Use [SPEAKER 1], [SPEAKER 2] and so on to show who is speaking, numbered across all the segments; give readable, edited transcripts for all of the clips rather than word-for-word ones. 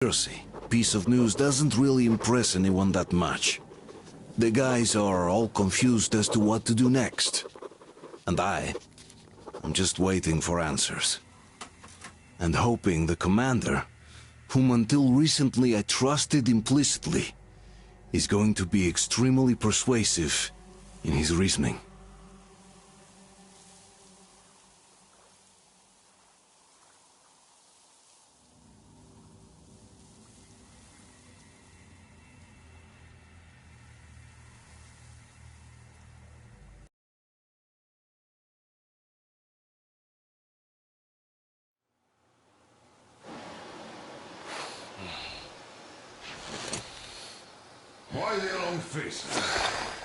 [SPEAKER 1] Jersey, piece of news doesn't really impress anyone that much. The guys are all confused as to what to do next. And I'm just waiting for answers. And hoping the commander, whom until recently I trusted implicitly, is going to be extremely persuasive in his reasoning.
[SPEAKER 2] Why the long face?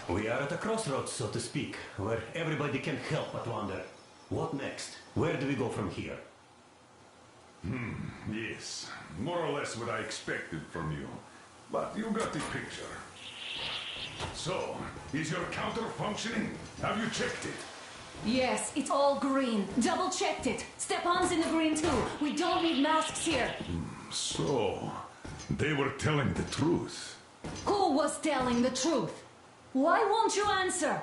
[SPEAKER 3] We are at a crossroads, so to speak, where everybody can help but wonder. What next? Where do we go from here?
[SPEAKER 2] Yes, more or less what I expected from you. But you got the picture. So, is your counter functioning? Have you checked it?
[SPEAKER 4] Yes, it's all green. Double-checked it. Stepan's in the green too. We don't need masks here.
[SPEAKER 2] So, they were telling the truth.
[SPEAKER 4] Who was telling the truth? Why won't you answer?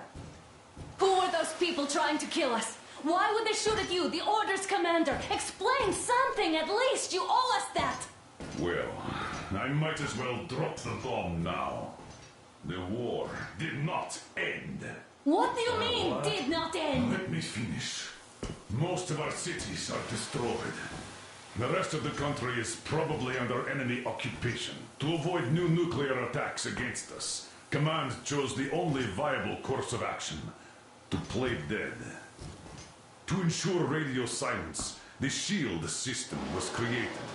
[SPEAKER 4] Who were those people trying to kill us? Why would they shoot at you, the Order's commander? Explain something, at least! You owe us that!
[SPEAKER 2] Well, I might as well drop the bomb now. The war did not end.
[SPEAKER 4] What do you mean, did not end?
[SPEAKER 2] Let me finish. Most of our cities are destroyed. The rest of the country is probably under enemy occupation. To avoid new nuclear attacks against us, Command chose the only viable course of action: to play dead. To ensure radio silence, the SHIELD system was created.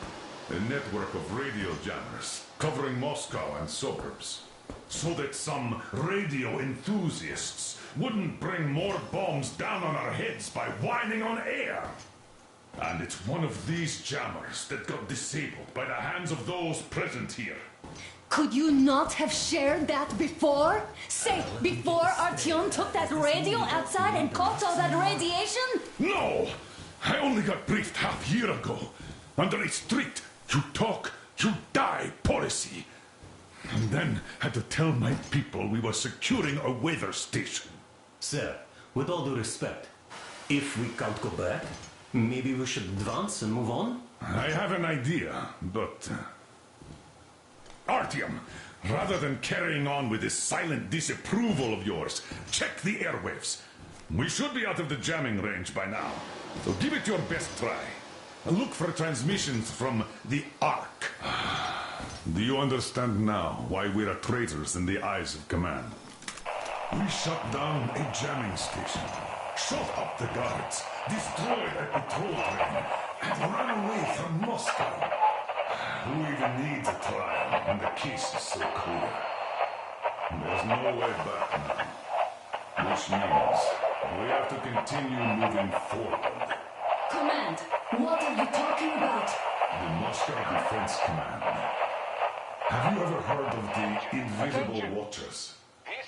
[SPEAKER 2] A network of radio jammers covering Moscow and suburbs. So that some radio enthusiasts wouldn't bring more bombs down on our heads by whining on air. And it's one of these jammers that got disabled by the hands of those present here.
[SPEAKER 4] Could you not have shared that before? Say, before Artyom took that radio outside and caught all that radiation?
[SPEAKER 2] No! I only got briefed half year ago. Under a strict, you talk, you die policy. And then had to tell my people we were securing a weather station.
[SPEAKER 3] Sir, with all due respect, if we can't go back, maybe we should advance and move on?
[SPEAKER 2] I have an idea, but... Artyom, rather than carrying on with this silent disapproval of yours, check the airwaves. We should be out of the jamming range by now, so give it your best try. Look for transmissions from the Ark. Do you understand now why we're traitors in the eyes of Command? We shut down a jamming station, shot up the guards, destroyed a patrol train, and ran away from Moscow. Who even needs a trial when the case is so clear? There's no way back now. Which means we have to continue moving forward.
[SPEAKER 4] Command, what are you talking about?
[SPEAKER 2] The Moscow Defense Command. Have you ever heard of the Invisible Watchers?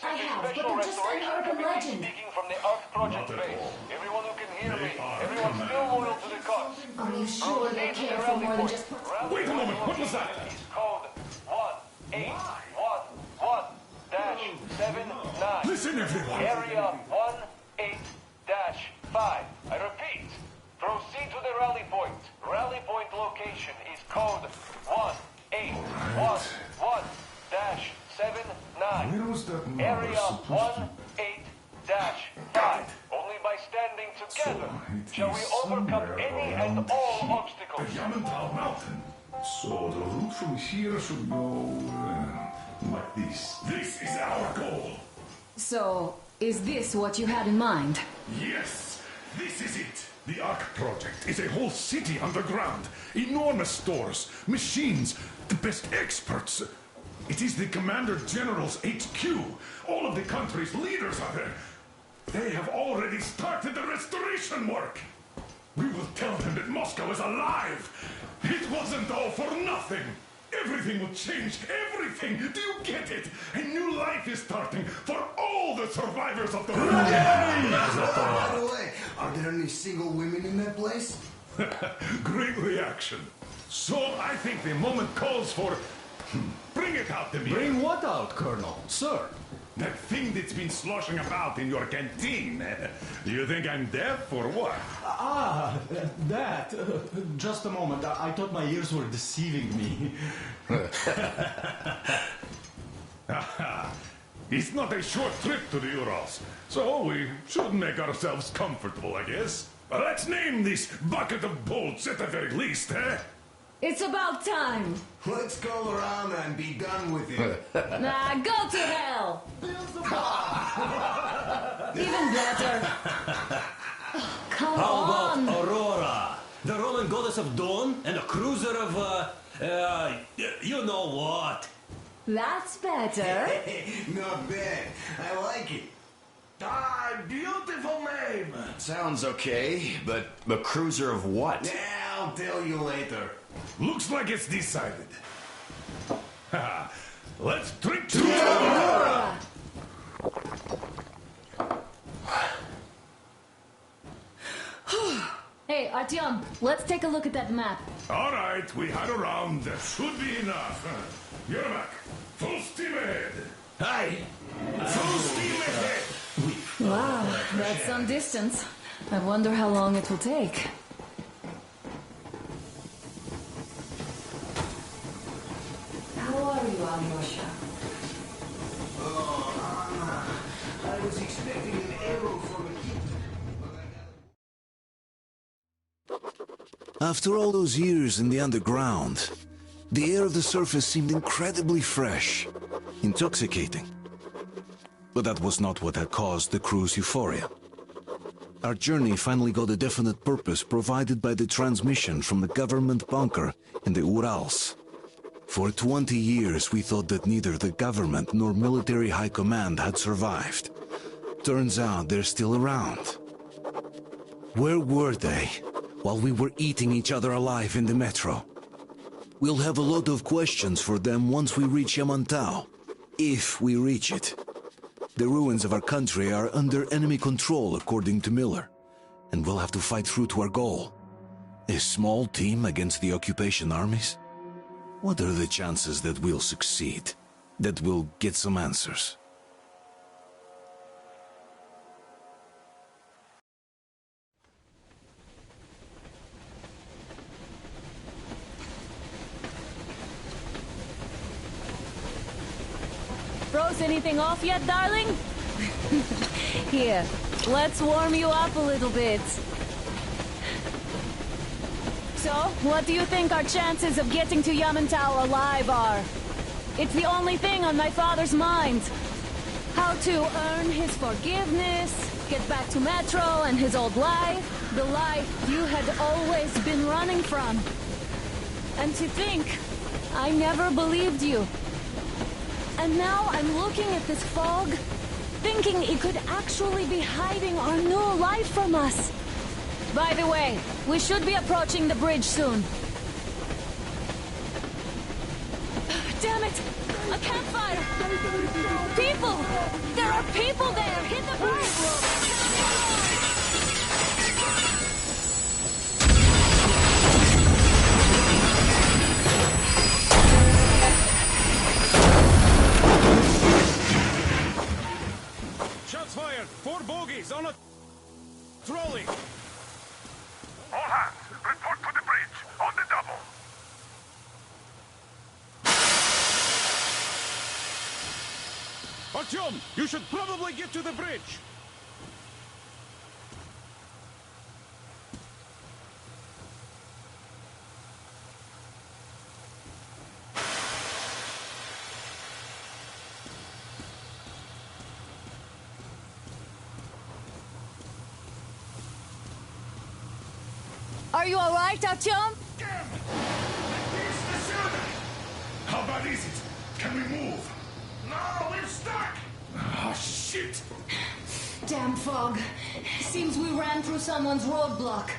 [SPEAKER 4] I have, but they're just an urban legend.
[SPEAKER 5] Speaking from the Ark Project
[SPEAKER 2] Not at
[SPEAKER 5] base.
[SPEAKER 2] all.
[SPEAKER 5] Everyone who can hear me,
[SPEAKER 2] are
[SPEAKER 5] everyone's still loyal to the cause.
[SPEAKER 4] Are you sure they care for more than just...
[SPEAKER 2] Wait a moment, what was that?
[SPEAKER 5] It's code 1811-79.
[SPEAKER 2] Listen, everyone!
[SPEAKER 5] Area 18-5. I repeat, proceed to the rally point. Rally point location is code 1811-79.
[SPEAKER 2] Where was that number
[SPEAKER 5] Area
[SPEAKER 2] supposed to...
[SPEAKER 5] 18-5. Only by standing together
[SPEAKER 2] it
[SPEAKER 5] shall we
[SPEAKER 2] is
[SPEAKER 5] overcome
[SPEAKER 2] somewhere
[SPEAKER 5] any
[SPEAKER 2] around
[SPEAKER 5] and all
[SPEAKER 2] here.
[SPEAKER 5] obstacles.
[SPEAKER 2] The Yamantau Mountain. So the route from here should go like this. This is our goal.
[SPEAKER 4] So, is this what you had in mind?
[SPEAKER 2] Yes, this is it. The Ark Project is a whole city underground. Enormous stores, machines, the best experts. It is the Commander General's HQ. All of the country's leaders are there. They have already started the restoration work. We will tell them that Moscow is alive. It wasn't all for nothing. Everything will change. Everything. Do you get it? A new life is starting for all the survivors of the...
[SPEAKER 6] By the way, are there any single women in that place?
[SPEAKER 2] Great reaction. So I think the moment calls for... Bring it out to me.
[SPEAKER 6] Bring what out, Colonel? Sir?
[SPEAKER 2] That thing that's been sloshing about in your canteen. You think I'm deaf or what?
[SPEAKER 6] That. Just a moment. I thought my ears were deceiving me.
[SPEAKER 2] It's not a short trip to the Urals, so we should make ourselves comfortable, I guess. Let's name this bucket of bolts at the very least, eh?
[SPEAKER 4] It's about time.
[SPEAKER 7] Let's go around and be done with it.
[SPEAKER 4] Nah, go to hell. Even better. Come
[SPEAKER 3] How
[SPEAKER 4] on.
[SPEAKER 3] about Aurora, the Roman goddess of dawn, and a cruiser of, you know what?
[SPEAKER 4] That's better.
[SPEAKER 7] Not bad. I like it.
[SPEAKER 2] Ah, beautiful name.
[SPEAKER 8] Sounds okay, but a cruiser of what?
[SPEAKER 7] I'll tell you later.
[SPEAKER 2] Looks like it's decided. Let's drink to Aurora!
[SPEAKER 4] Hey, Artyom, let's take a look at that map.
[SPEAKER 2] All right, we had a round. That should be enough. You're back. Full steam ahead.
[SPEAKER 3] Aye.
[SPEAKER 2] Full steam ahead.
[SPEAKER 4] Wow, that's some distance. I wonder how long it will take. How are you, Alyosha?
[SPEAKER 7] Oh, Anna. I was expecting an arrow from a kid.
[SPEAKER 1] After all those years in the underground, the air of the surface seemed incredibly fresh, intoxicating. But that was not what had caused the crew's euphoria. Our journey finally got a definite purpose provided by the transmission from the government bunker in the Urals. For 20 years we thought that neither the government nor military high command had survived. Turns out they're still around. Where were they while we were eating each other alive in the metro? We'll have a lot of questions for them once we reach Yamantau, if we reach it. The ruins of our country are under enemy control, according to Miller, and we'll have to fight through to our goal. A small team against the occupation armies? What are the chances that we'll succeed? That we'll get some answers?
[SPEAKER 4] Froze anything off yet, darling? Here, let's warm you up a little bit. So, what do you think our chances of getting to Yamantau alive are? It's the only thing on my father's mind. How to earn his forgiveness, get back to Metro and his old life, the life you had always been running from. And to think, I never believed you. And now I'm looking at this fog, thinking it could actually be hiding our new life from us. By the way, we should be approaching the bridge soon. Damn it! A campfire! People! There are people there! Hit the bridge!
[SPEAKER 2] Shots fired! 4 bogies on a trolley!
[SPEAKER 9] All hands, report to the bridge, on the double.
[SPEAKER 2] Artyom, you should probably get to the bridge!
[SPEAKER 4] Are you alright, Artyom?
[SPEAKER 2] Damn! Where's the shooter? How bad is it? Can we move? No, we're stuck! Ah, shit!
[SPEAKER 4] Damn fog. Seems we ran through someone's roadblock.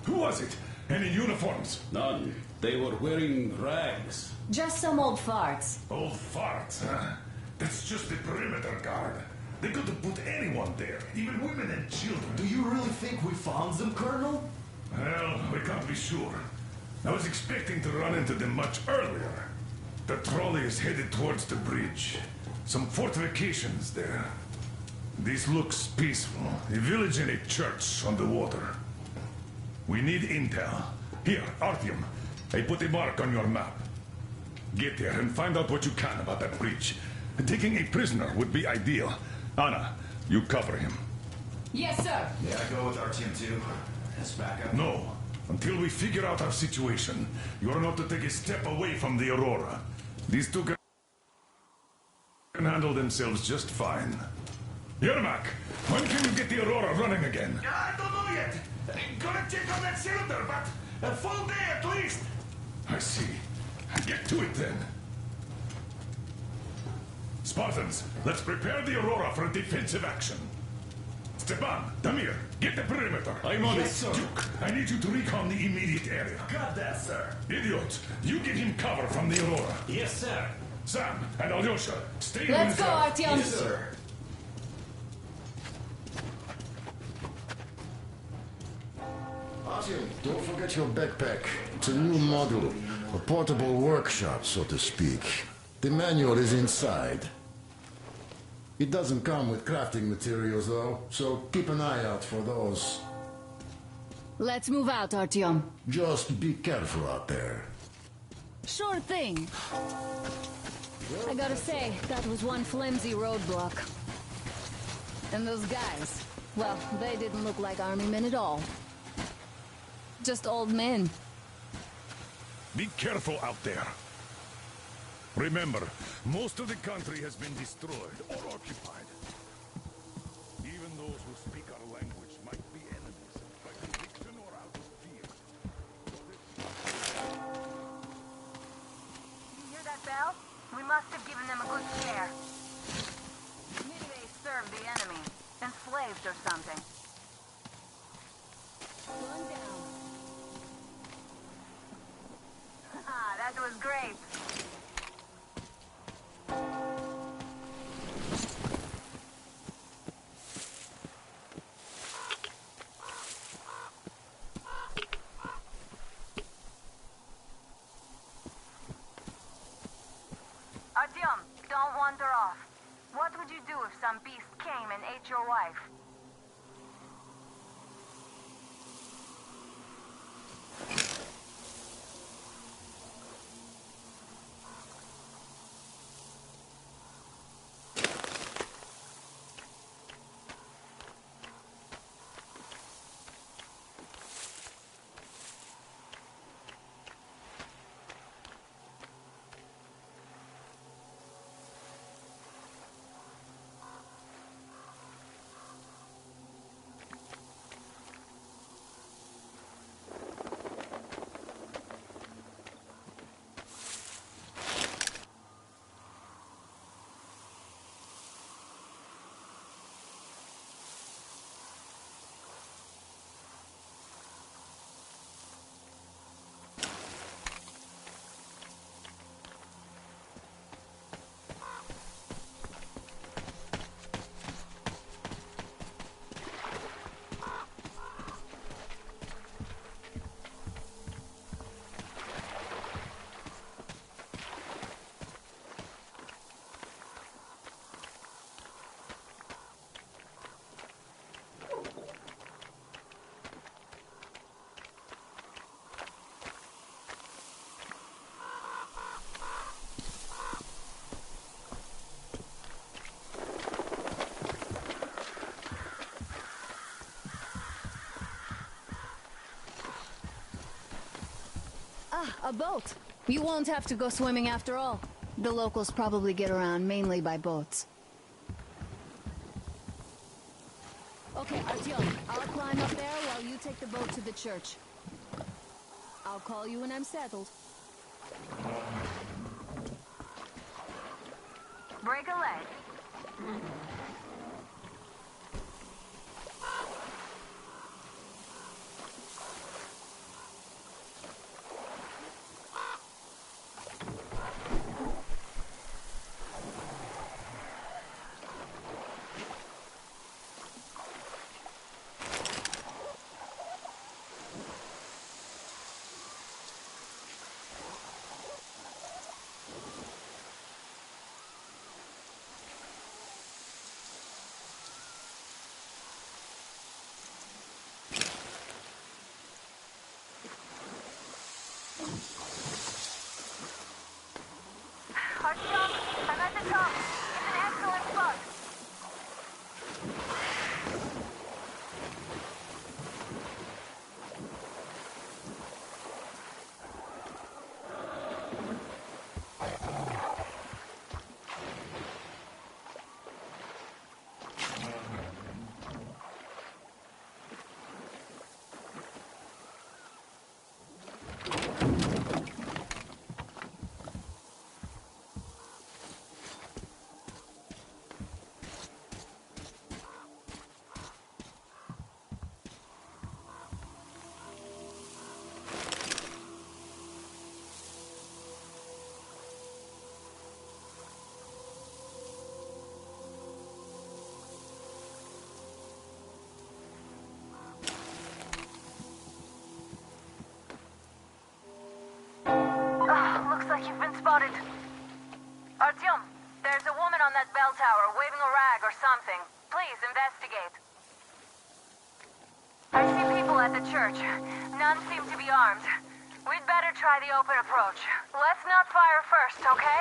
[SPEAKER 2] Who was it? Any uniforms?
[SPEAKER 6] None. They were wearing rags.
[SPEAKER 4] Just some old farts.
[SPEAKER 2] Old farts, huh? That's just the perimeter guard. They could have put anyone there, even women and children.
[SPEAKER 6] Do you really think we found them, Colonel?
[SPEAKER 2] Well, we can't be sure. I was expecting to run into them much earlier. The trolley is headed towards the bridge. Some fortifications there. This looks peaceful. A village and a church on the water. We need intel. Here, Artyom. I put a mark on your map. Get there and find out what you can about that bridge. Taking a prisoner would be ideal. Anna, you cover him.
[SPEAKER 4] Yes, sir.
[SPEAKER 8] Yeah, I go with Artyom too. Let's back up.
[SPEAKER 2] No. Until we figure out our situation, you're not to take a step away from the Aurora. These two can handle themselves just fine. Yermak, when can you get the Aurora running again?
[SPEAKER 7] I don't know yet. Gonna check on that cylinder, but a full day at least.
[SPEAKER 2] I see. Get to it then. Spartans, let's prepare the Aurora for a defensive action. Stepan, Damir, get the perimeter. I'm on
[SPEAKER 6] Yes,
[SPEAKER 2] it.
[SPEAKER 6] sir.
[SPEAKER 2] Duke, I need you to recon the immediate area.
[SPEAKER 7] Got that, sir.
[SPEAKER 2] Idiots, you get him cover from the Aurora.
[SPEAKER 3] Yes, sir.
[SPEAKER 2] Sam and Alyosha, stay in
[SPEAKER 4] Let's go,
[SPEAKER 2] reserve.
[SPEAKER 4] Artyom.
[SPEAKER 8] Yes, sir.
[SPEAKER 10] Artyom, don't forget your backpack. It's a new model. A portable workshop, so to speak. The manual is inside. It doesn't come with crafting materials, though, so keep an eye out for those.
[SPEAKER 4] Let's move out, Artyom.
[SPEAKER 10] Just be careful out there.
[SPEAKER 4] Sure thing. I gotta say, that was one flimsy roadblock. And those guys, well, they didn't look like army men at all. Just old men.
[SPEAKER 2] Be careful out there. Remember, most of the country has been destroyed or occupied. Even those who speak our language might be enemies by conviction or out of fear.
[SPEAKER 11] You hear that bell? We must have given them a good scare. Maybe they served the enemy, enslaved or something.
[SPEAKER 4] One down.
[SPEAKER 11] Ah, that was great. Artyom, don't wander off. What would you do if some beast came and ate your wife?
[SPEAKER 4] Ah, a boat. You won't have to go swimming after all. The locals probably get around mainly by boats. Okay, Artyom, I'll climb up there while you take the boat to the church. I'll call you when I'm settled.
[SPEAKER 11] Break a leg. spotted. Artyom, there's a woman on that bell tower waving a rag or something. Please investigate. I see people at the church. None seem to be armed. We'd better try the open approach. Let's not fire first, okay?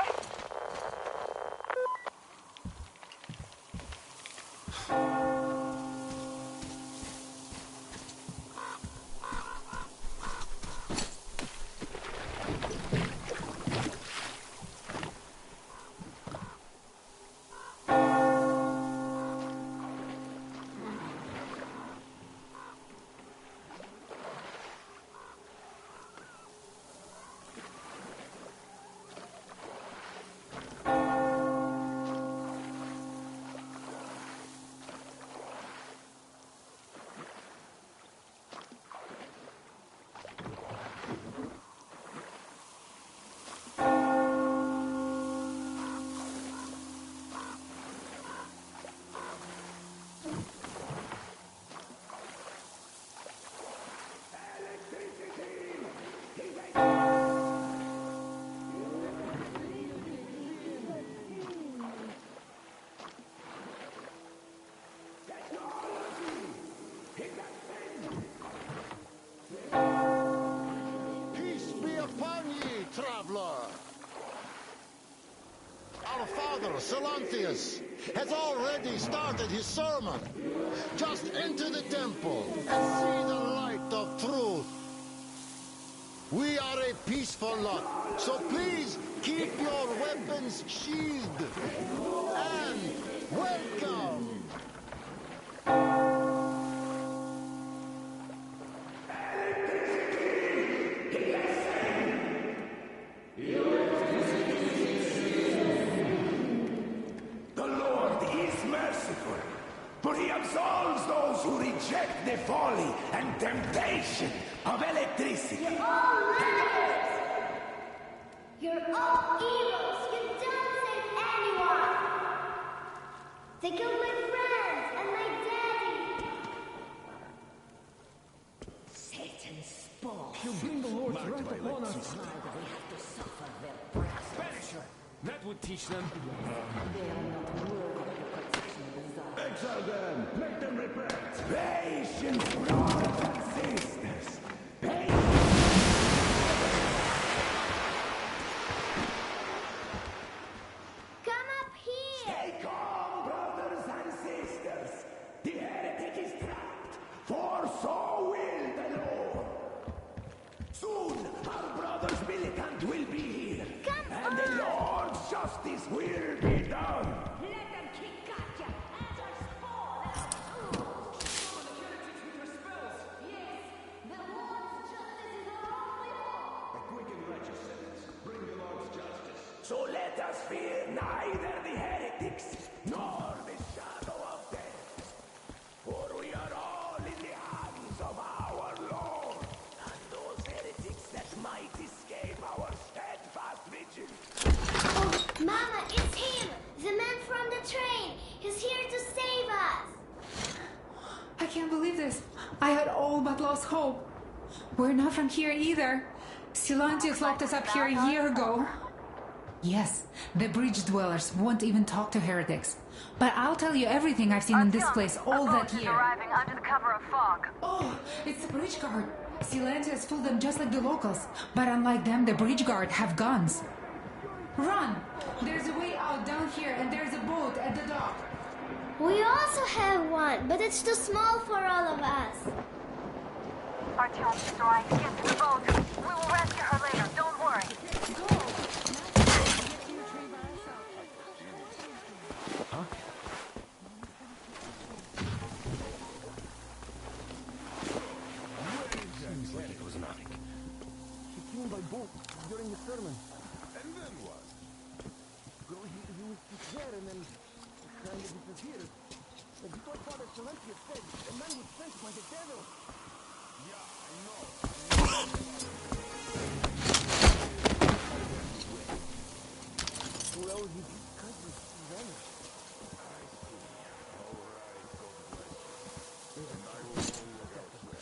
[SPEAKER 12] Our father, Silanthius, has already started his sermon. Just enter the temple and see the light of truth. We are a peaceful lot, so please keep your weapons sheathed. And welcome!
[SPEAKER 7] But he absolves those who reject the folly and temptation of electricity.
[SPEAKER 13] You're all liars! You're all evils! You don't save anyone! They killed my friends and my daddy! Satan's spawn!
[SPEAKER 14] You bring the Lord's wrath upon us!
[SPEAKER 13] Now we have to suffer their wrath.
[SPEAKER 14] Banish her! That would teach them.
[SPEAKER 13] They are not worthy of protection and desire.
[SPEAKER 7] Exile them! Make them repent! Patience, brothers and sisters! Patience!
[SPEAKER 13] Come up here!
[SPEAKER 7] Stay calm, brothers and sisters! The heretic is trapped, for so will the Lord! Soon, our brother's militant will be here, and the Lord's justice will be done!
[SPEAKER 13] Let them kick Katya as our spawn!
[SPEAKER 14] Summon the heretics with your spells!
[SPEAKER 13] Yes, the Lord's justice is our only hope!
[SPEAKER 7] A quick and righteous sentence. Bring the Lord's justice. So let us fear neither the heretics nor the shadow of death. For we are all in the hands of our Lord. And those heretics that might escape our steadfast vigilance.
[SPEAKER 13] Oh, Mama, it's him! The man from the train! He's here to save us!
[SPEAKER 15] I can't believe this. I had all but lost hope. We're not from here either. Silanthius locked us up here a year ago. Yes, the bridge dwellers won't even talk to heretics. But I'll tell you everything I've seen in this place all that year.
[SPEAKER 11] Arriving under the cover of fog.
[SPEAKER 15] Oh, it's the bridge guard. Silanthius fooled them just like the locals. But unlike them, the bridge guard have guns. Run! There's a way out down here and there's a boat at the dock.
[SPEAKER 13] We also have one, but it's too small for all of us.
[SPEAKER 11] Artyom is right. Get to the boat. We will rescue her later. Don't worry.
[SPEAKER 14] Huh?
[SPEAKER 7] Seems like it was nothing.
[SPEAKER 14] He came by boat during the sermon.
[SPEAKER 7] And then what?
[SPEAKER 14] Well, he was there and then kind of disappeared. But before Father Silanthius said, the man was sent by the devil.
[SPEAKER 7] Yeah, I know.
[SPEAKER 14] Well, he kind of vanished.
[SPEAKER 7] I see. All right, God bless you. And I will go look elsewhere.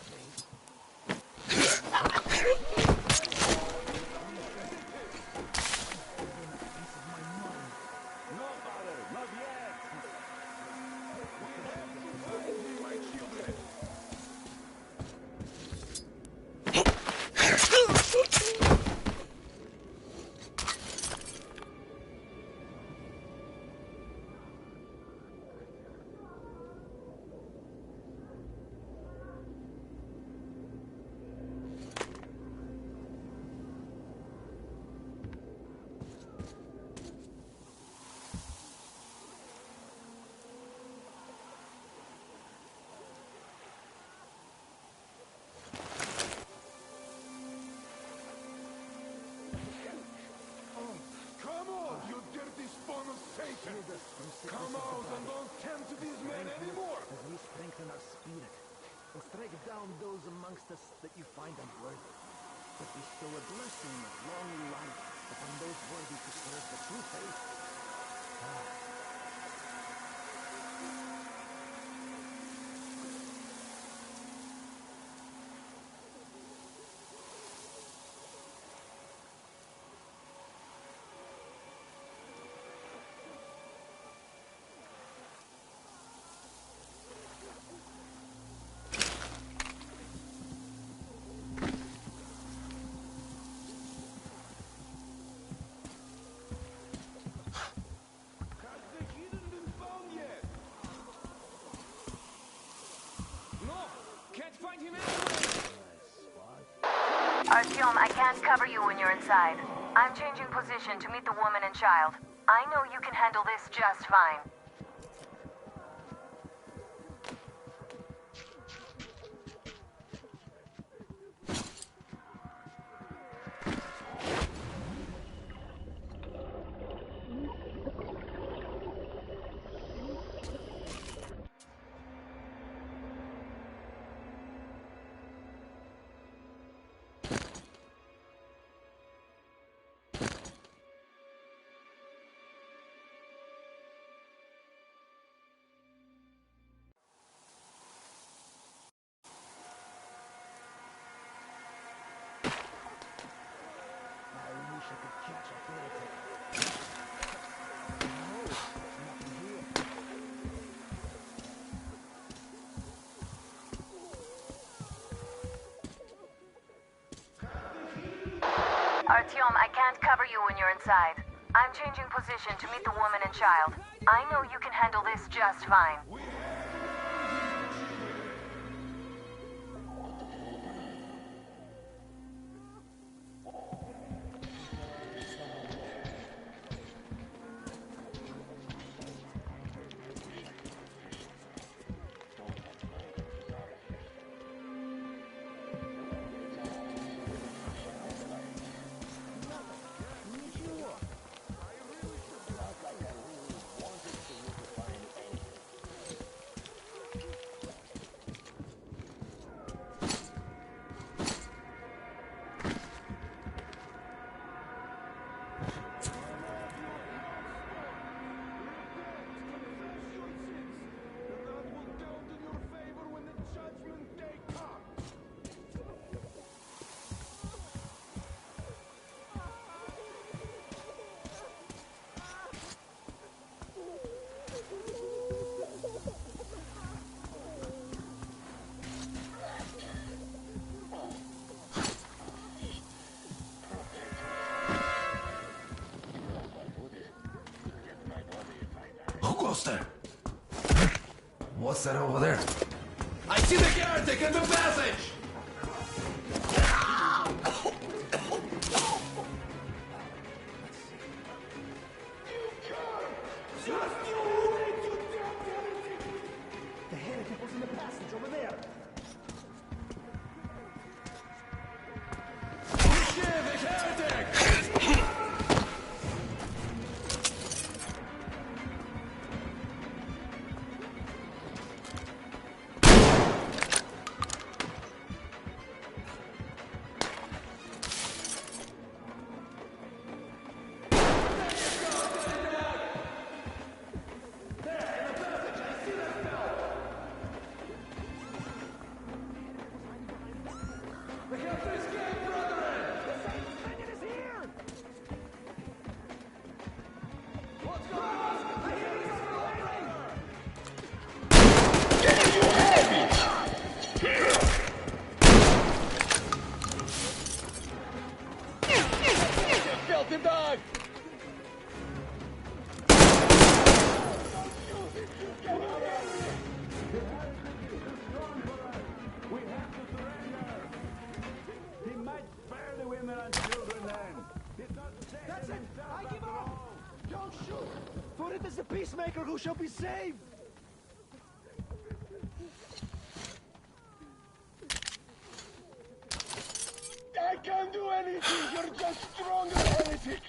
[SPEAKER 14] Come out and don't tempt these men anymore! As we strengthen our spirit and strike down those amongst us that you find unworthy. But bestow a blessing of long life upon those worthy to serve the true faith.
[SPEAKER 11] Artyom, I can't cover you when you're inside. I'm changing position to meet the woman and child. I know you can handle this just fine. Artyom, I can't cover you when you're inside. I'm changing position to meet the woman and child. I know you can handle this just fine.
[SPEAKER 8] There. What's that over there? I see the heretic in the passage!
[SPEAKER 14] The heretic was in the passage over there.
[SPEAKER 8] The heretic!
[SPEAKER 14] The peacemaker who shall be saved!
[SPEAKER 7] I can't do anything! You're just stronger, heretic!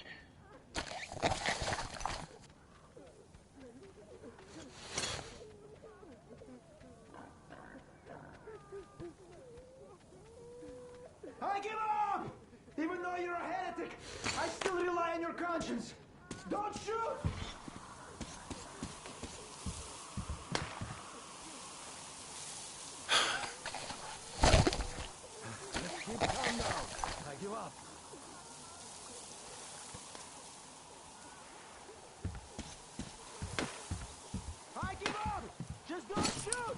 [SPEAKER 14] conscience! Don't shoot! Let's keep calm now. I give up. I give up! Just don't shoot!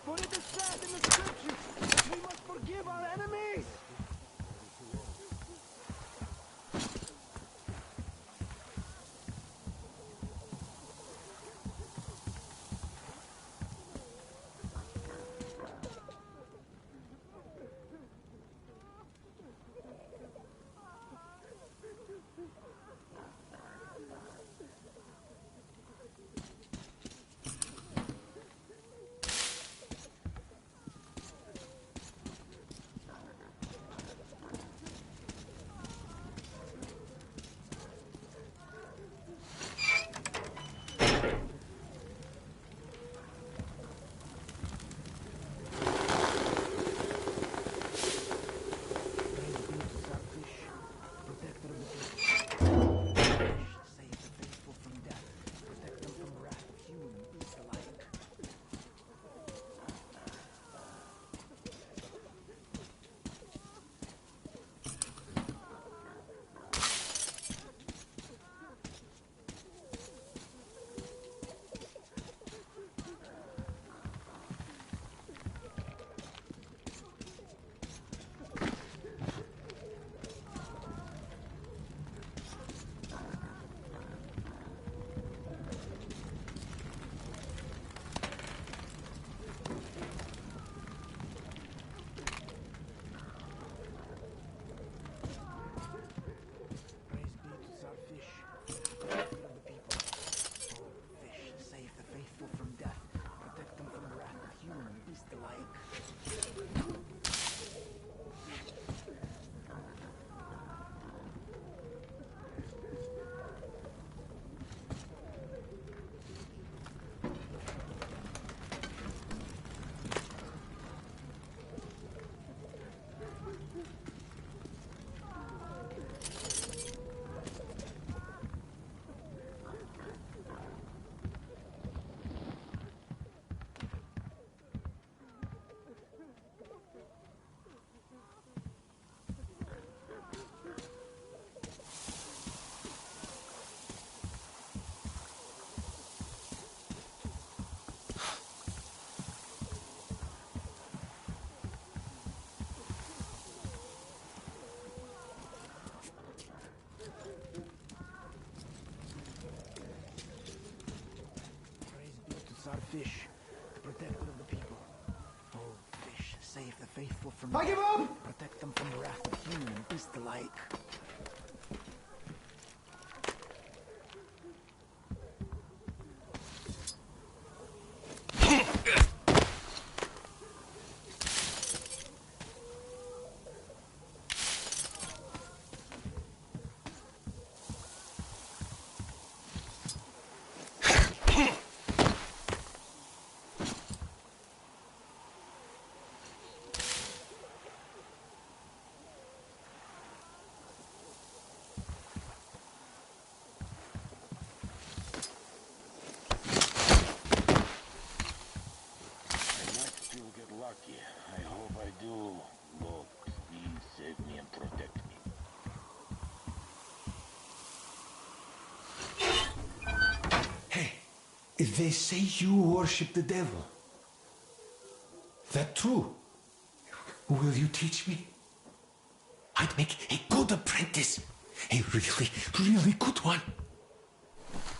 [SPEAKER 14] For it is said in the scriptures that we must forgive our enemies! Fish, the protector of the people. Oh, fish, save the faithful from
[SPEAKER 6] I give up!
[SPEAKER 14] Protect them from the wrath of human and beast alike.
[SPEAKER 7] Lucky. I hope I do. Lord, please save me and protect me.
[SPEAKER 16] Hey, if they say you worship the devil, that true? Will you teach me? I'd make a good apprentice. A really, really good one.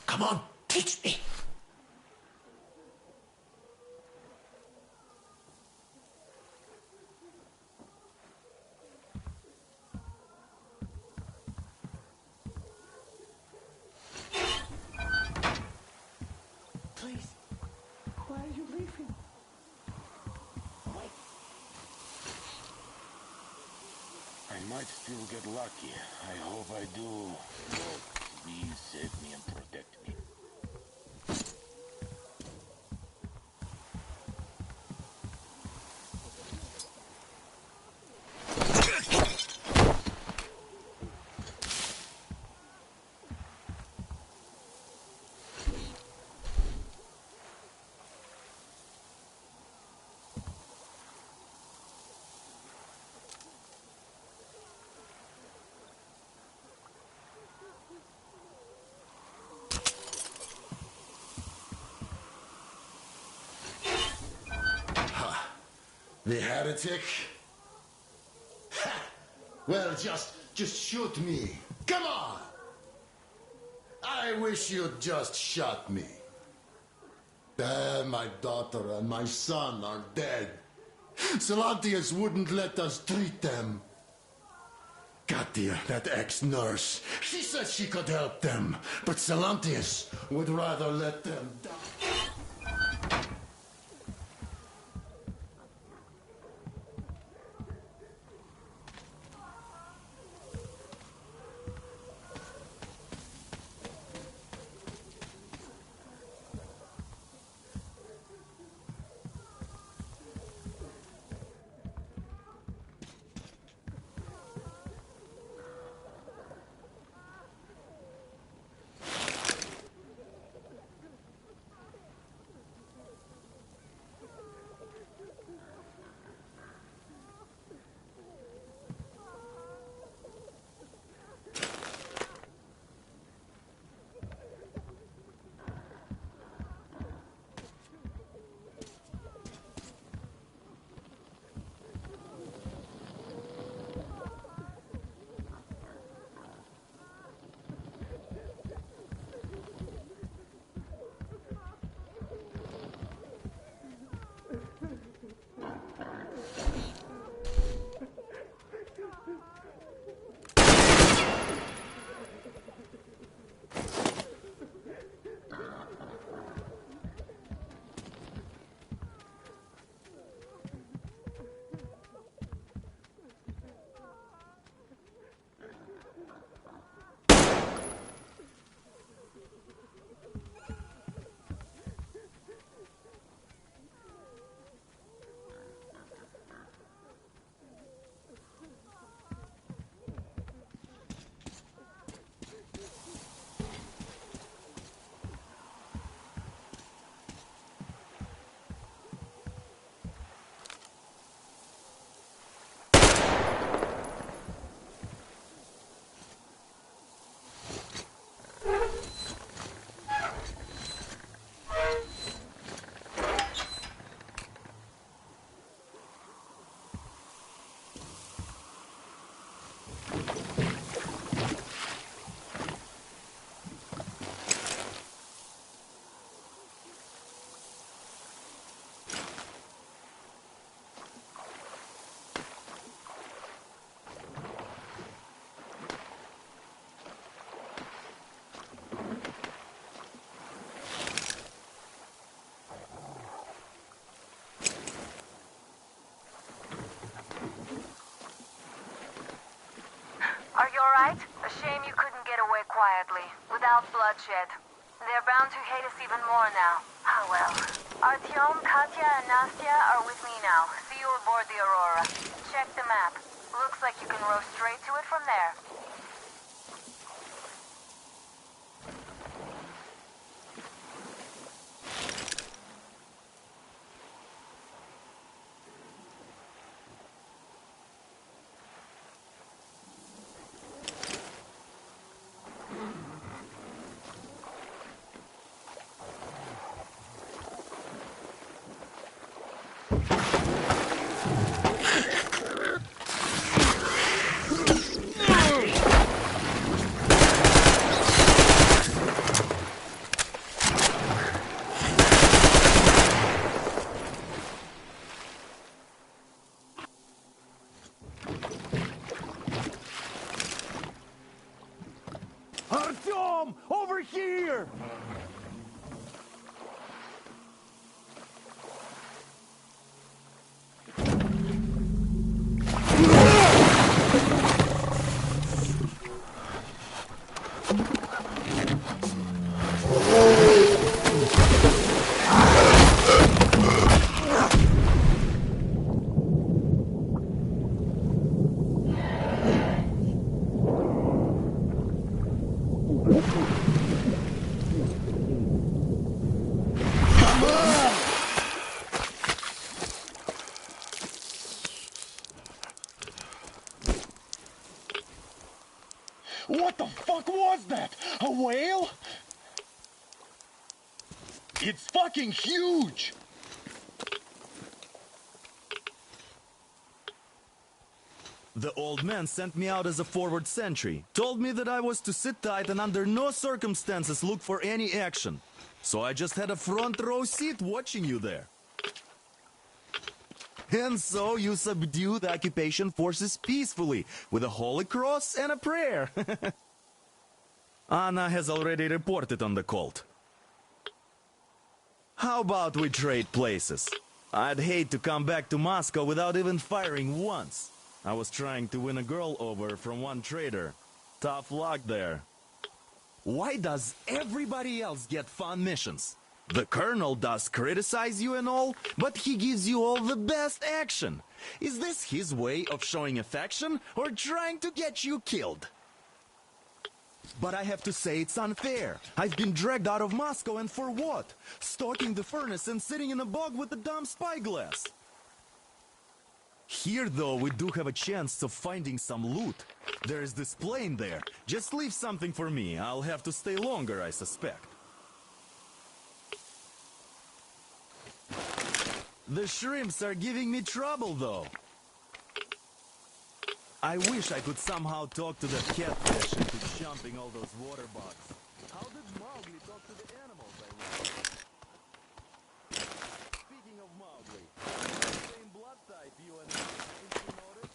[SPEAKER 16] Come on, teach me.
[SPEAKER 14] Please, why are you leaving? Wait.
[SPEAKER 7] I might still get lucky. I hope I do. Lord, please save me and protect me.
[SPEAKER 10] The heretic? Well, just shoot me. Come on! I wish you'd just shot me. My daughter and my son are dead. Silantius wouldn't let us treat them. Katia, that ex-nurse, she said she could help them, but Silantius would rather let them die.
[SPEAKER 11] Are you alright? A shame you couldn't get away quietly, without bloodshed. They're bound to hate us even more now. Ah well. Artyom, Katya, and Nastya are with me now. See you aboard the Aurora. Check the map. Looks like you can row straight to it from there.
[SPEAKER 14] Artyom! Over here! What the fuck was that? A whale? It's fucking huge!
[SPEAKER 17] The old man sent me out as a forward sentry, told me that I was to sit tight and under no circumstances look for any action. So I just had a front row seat watching you there. And so you subdue the occupation forces peacefully, with a holy cross and a prayer. Anna has already reported on the cult. How about we trade places? I'd hate to come back to Moscow without even firing once. I was trying to win a girl over from one trader. Tough luck there. Why does everybody else get fun missions? The colonel does criticize you and all, but he gives you all the best action. Is this his way of showing affection or trying to get you killed? But I have to say it's unfair. I've been dragged out of Moscow, and for what? Stalking the furnace and sitting in a bog with a dumb spyglass. Here, though, we do have a chance of finding some loot. There is this plane there. Just leave something for me. I'll have to stay longer, I suspect. The shrimps are giving me trouble, though. I wish I could somehow talk to the catfish into jumping all those water bugs. How did Mowgli talk to the animals, I wonder? Speaking of Mowgli, same blood type you and me, didn't you notice?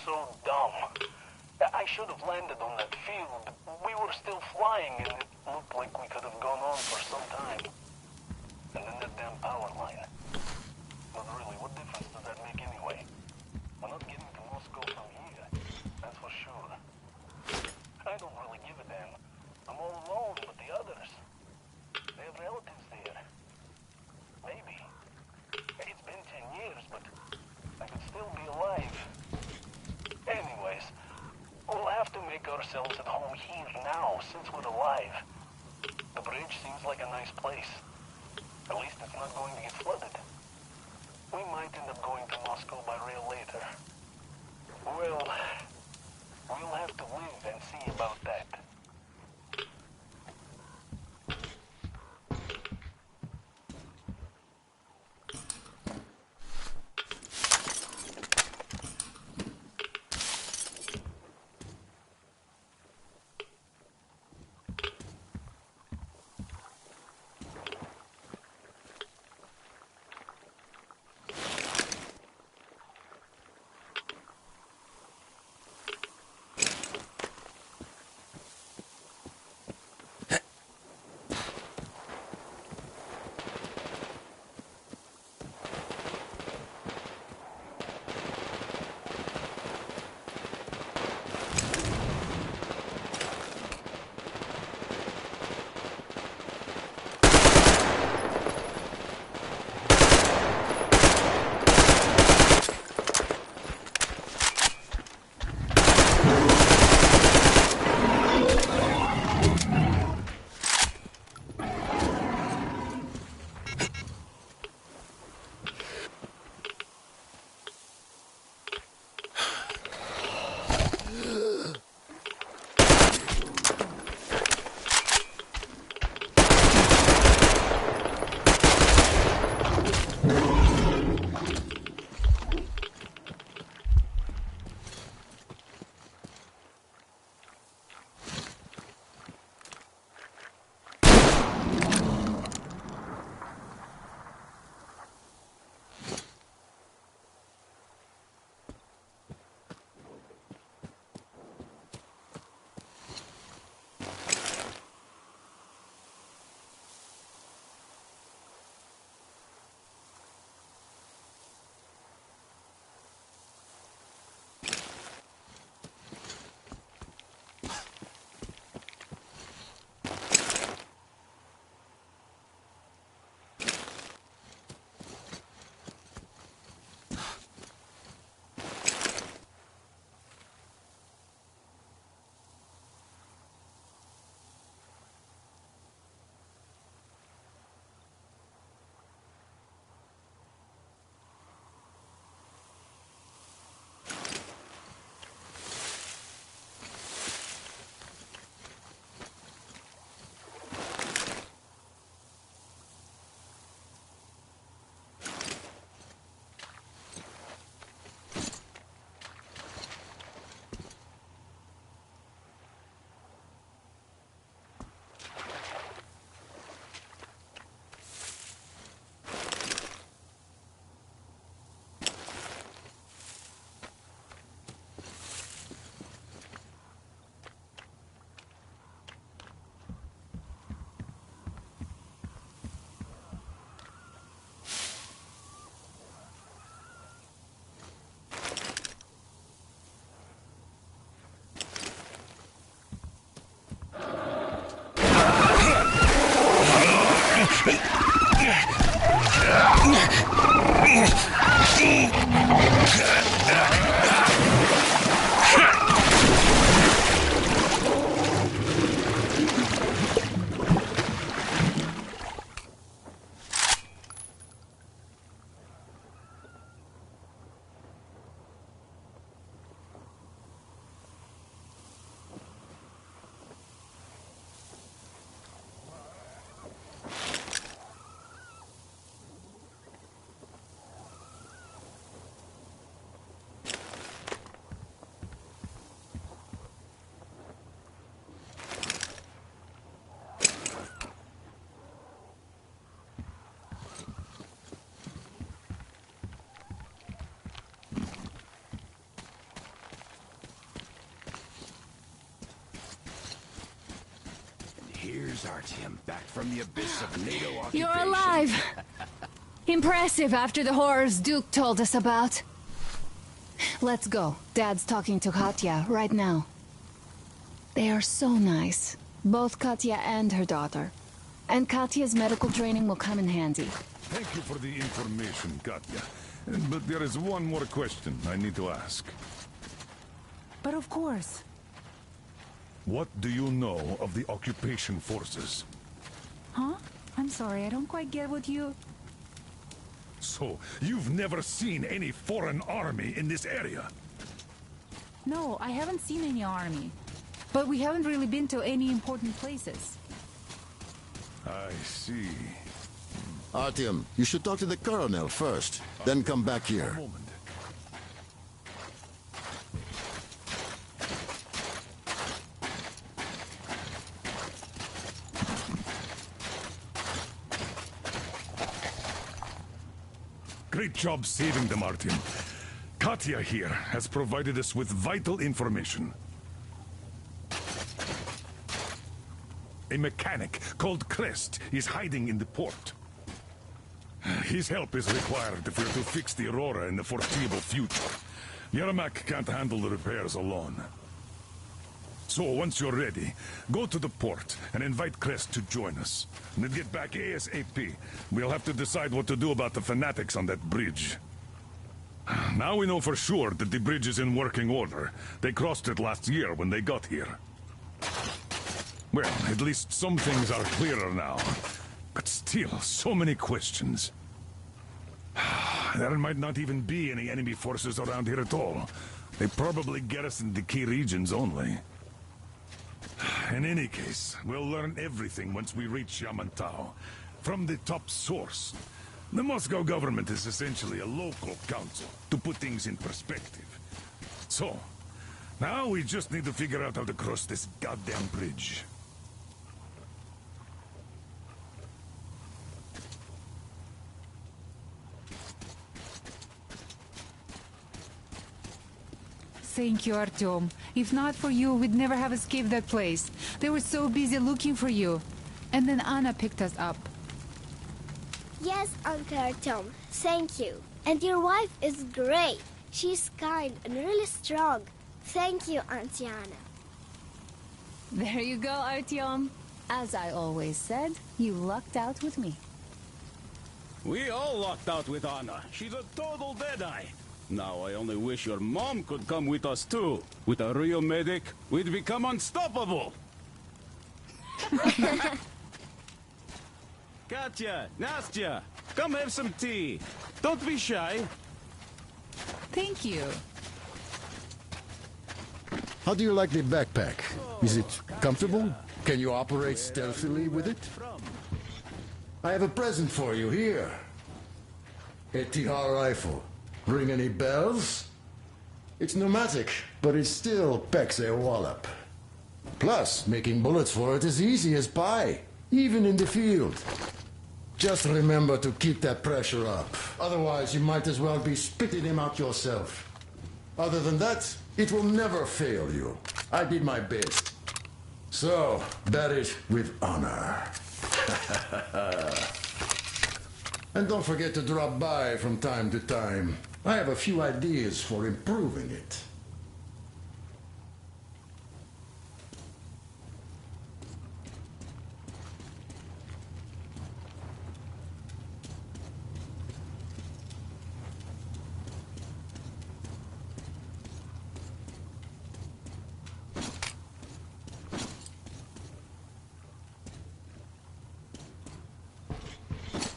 [SPEAKER 5] So dumb. I should have landed on that field. We were still flying and it looked like we could have gone on for some time. And then that damn power line. But really, what difference does that make anyway? We're not getting to Moscow from here. That's for sure. I don't really give a damn. I'm all alone, but the others, they have relatives there. Maybe. It's been 10 years, but I could still be alive. Anyways, we'll have to make ourselves at home here now, since we're alive. The bridge seems like a nice place. At least it's not going to get flooded. We might end up going to Moscow by rail later. Well, we'll have to live and see about that.
[SPEAKER 7] There's Artyom, back from the abyss of NATO occupation.
[SPEAKER 4] You're alive! Impressive after the horrors Duke told us about. Let's go. Dad's talking to Katya right now. They are so nice. Both Katya and her daughter. And Katya's medical training will come in handy.
[SPEAKER 2] Thank you for the information, Katya. But there is one more question I need to ask.
[SPEAKER 15] But of course.
[SPEAKER 2] What do you know of the occupation forces?
[SPEAKER 15] Huh? I'm sorry, I don't quite get what you...
[SPEAKER 2] So, you've never seen any foreign army in this area?
[SPEAKER 15] No, I haven't seen any army. But we haven't really been to any important places.
[SPEAKER 2] I see.
[SPEAKER 10] Artyom, you should talk to the colonel first, then come back here.
[SPEAKER 2] Great job saving them, Artyom. Katya here has provided us with vital information. A mechanic called Crest is hiding in the port. His help is required if we're to fix the Aurora in the foreseeable future. Yermak can't handle the repairs alone. So, once you're ready, go to the port and invite Crest to join us. And then get back ASAP. We'll have to decide what to do about the fanatics on that bridge. Now we know for sure that the bridge is in working order. They crossed it last year when they got here. Well, at least some things are clearer now. But still, so many questions. There might not even be any enemy forces around here at all. They probably garrison the key regions only. In any case, we'll learn everything once we reach Yamantau. From the top source. The Moscow government is essentially a local council, to put things in perspective. So, now we just need to figure out how to cross this goddamn bridge.
[SPEAKER 15] Thank you, Artyom. If not for you, we'd never have escaped that place. They were so busy looking for you. And then Anna picked us up.
[SPEAKER 13] Yes, Uncle Artyom. Thank you. And your wife is great. She's kind and really strong. Thank you, Auntie Anna.
[SPEAKER 4] There you go, Artyom. As I always said, you lucked out with me.
[SPEAKER 18] We all lucked out with Anna. She's a total deadeye. Now I only wish your mom could come with us too. With a real medic, we'd become unstoppable. Katya, Nastya, come have some tea. Don't be shy.
[SPEAKER 15] Thank you.
[SPEAKER 10] How do you like the backpack? Is it comfortable? Can you operate stealthily with it? I have a present for you here. A TR rifle. Ring any bells? It's pneumatic, but it still packs a wallop. Plus, making bullets for it is easy as pie, even in the field. Just remember to keep that pressure up. Otherwise, you might as well be spitting him out yourself. Other than that, it will never fail you. I did my best. So, bear it with honor. And don't forget to drop by from time to time. I have a few ideas for improving it.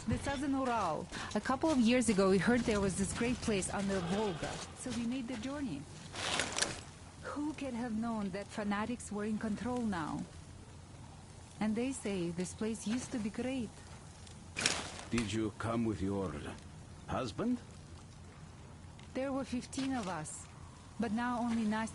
[SPEAKER 15] The Southern Ural. A couple of years ago, we heard there was this great place on the Volga, so we made the journey. Who could have known that fanatics were in control now? And they say this place used to be great.
[SPEAKER 18] Did you come with your husband?
[SPEAKER 15] There were 15 of us, but now only Nastya